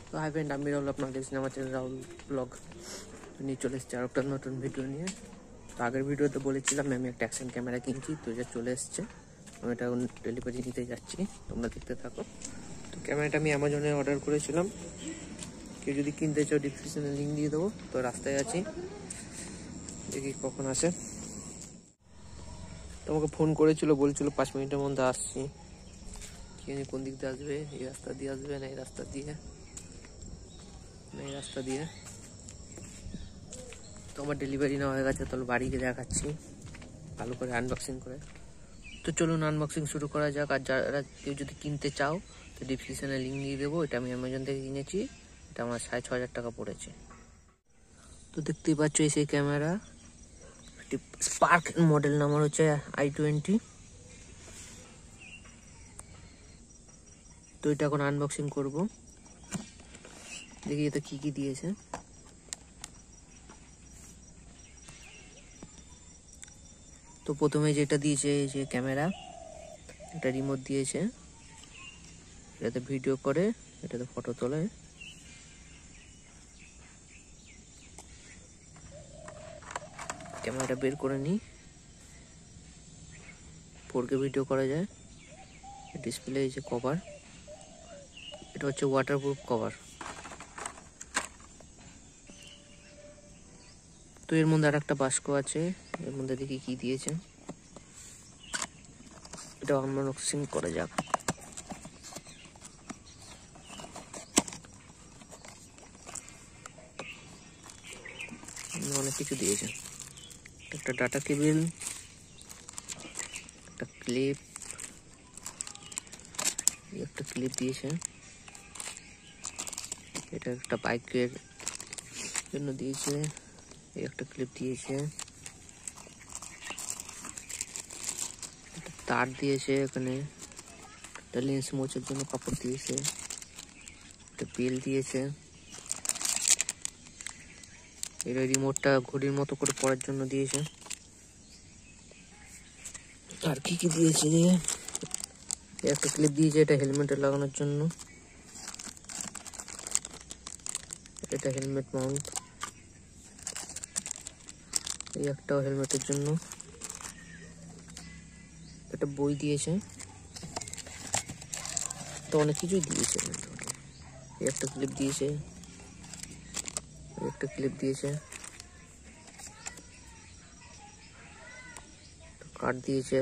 তো hi friend, আমি রাহুল, আপনারা দেখছেন আমার চ্যানেল রাহুল ব্লগ নিয়ে চলে এসেছে আর একটা নতুন ভিডিও নিয়ে। তো আগের ভিডিওতে বলেছিলাম আমি একটা অ্যাকশন ক্যামেরা কিনছি, তো এটা চলে এসছে। আমি এটা ডেলিভারি নিতে যাচ্ছি, তোমরা দেখতে থাকো। তো ক্যামেরাটা আমি অ্যামাজনে অর্ডার করেছিলাম। কেউ যদি কিনতে চাও ডিসক্রিপশনে লিঙ্ক দিয়ে দেবো। তো রাস্তায় আছি, দেখি কখন আসে। তোমাকে ফোন করেছিল, বলছিল 5 মিনিটের মধ্যে আসছি। কি জানি কোন দিক দিয়ে আসবে, এই রাস্তা দিয়ে আসবে না এই রাস্তা দিয়ে, এই রাস্তা দিয়ে। তো আমার ডেলিভারি নেওয়া হয়ে গেছে, তাহলে বাড়ি গিয়ে দেখাচ্ছি ভালো করে আনবক্সিং করে। তো চলুন আনবক্সিং শুরু করা যাক। আর যারা কেউ যদি কিনতে চাও তো ডিসক্রিপশনে লিঙ্ক দিয়ে দেবো। এটা আমি অ্যামাজন থেকে কিনেছি, এটা আমার 6,500 টাকা পড়েছে। তো দেখতেই পাচ্ছ এই সেই ক্যামেরা, স্পার্ক মডেল নাম্বার হচ্ছে i20। তো এটা এখন আনবক্সিং করব, দেখি এটা কি কি দিয়েছে। তো প্রথমে যেটা দিয়েছে এই যে ক্যামেরা, এটা রিমোট দিয়েছে, এটাতে ভিডিও করে, এটাতে ফটো তোলে। ক্যামেরাটা বের করে নিই, 4K ভিডিও করা যায়। ডিসপ্লে এই যে কভার, এটা হচ্ছে ওয়াটারপ্রুফ কভার। তো এর মধ্যে আর একটা বাস্ক আছে, এর মধ্যে দেখি কি দিয়েছে। এটা আনবক্সিং করা যাক। অনেক কিছু দিয়েছে, একটা ডাটা কেবল, একটা ক্লিপ, একটা ক্লিপ দিয়েছে। এটা একটা বাইকের জন্য দিয়েছে, এই একটা ক্লিপ দিয়েছে, তার দিয়েছে, এখানে একটা লেন্স মোছার জন্য কাপড় দিয়েছে, একটা বেল দিয়েছে। এটা রিমোটটা ঘড়ির মতো করে পড়ার জন্য দিয়েছে। আর কি কি দিয়েছে, একটা ক্লিপ দিয়েছে, এটা হেলমেটে লাগানোর জন্য, এটা হেলমেট মাউন্ট, এই একটাও হেলমেটের জন্য। একটা বই দিয়েছে, তো অনেক কিছুই দিয়েছে। এই একটা ক্লিপ দিয়েছে, একটা ক্লিপ দিয়েছে, কার্ড দিয়েছে,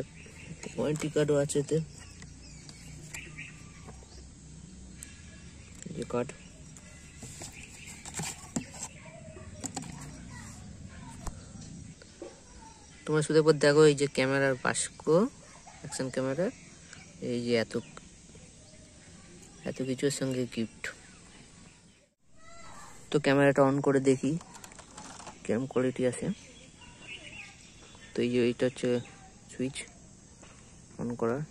ওয়ারেন্টি কার্ডও আছে এতে, যে কার্ড। তোমরা শুধু একবার দেখো এই যে ক্যামেরার বাস্ক, অ্যাকশন ক্যামেরার, এই যে এত কিছুর সঙ্গে গিফট। তো ক্যামেরাটা অন করে দেখি কেমন কোয়ালিটি আছে। তো এই যে এইটা হচ্ছে সুইচ অন করার,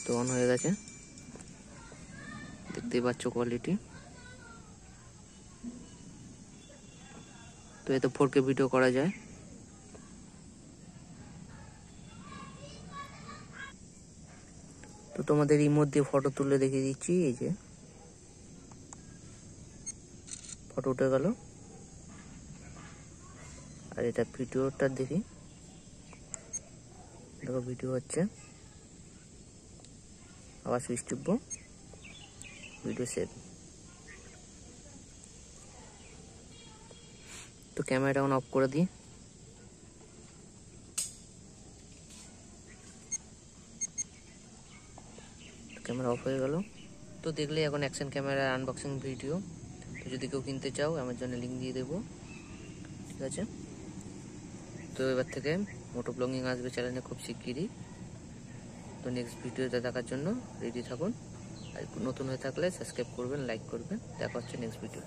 তো অন হয়ে গেছে, দেখতেই পাচ্ছ কোয়ালিটি। তো এতে 4K ভিডিও করা যায়। তো তোমাদের রিমোট দিয়ে ফটো তুলে দেখিয়ে দিচ্ছি, এই যে ফটো উঠে গেল। আর এটা ভিডিওটা দেখি, দেখো ভিডিও হচ্ছে, আবার সুইচ টিপবো, ভিডিও সেভ। তো ক্যামেরাটা অন অফ করে দিই। ক্যামেরা অফ হয়ে গেল। তো দেখলে এখন অ্যাকশন ক্যামেরার আনবক্সিং ভিডিও। তো যদি কেউ কিনতে চাও আমার জন্য লিঙ্ক দিয়ে দেবো, ঠিক আছে। তো এবার থেকে মোটো ব্লগিং আসবে চ্যানেলে খুব শিগগিরই। তো নেক্সট ভিডিওটা দেখার জন্য রেডি থাকুন। আর নতুন হয়ে থাকলে সাবস্ক্রাইব করবেন, লাইক করবেন। দেখা হচ্ছে নেক্সট ভিডিও।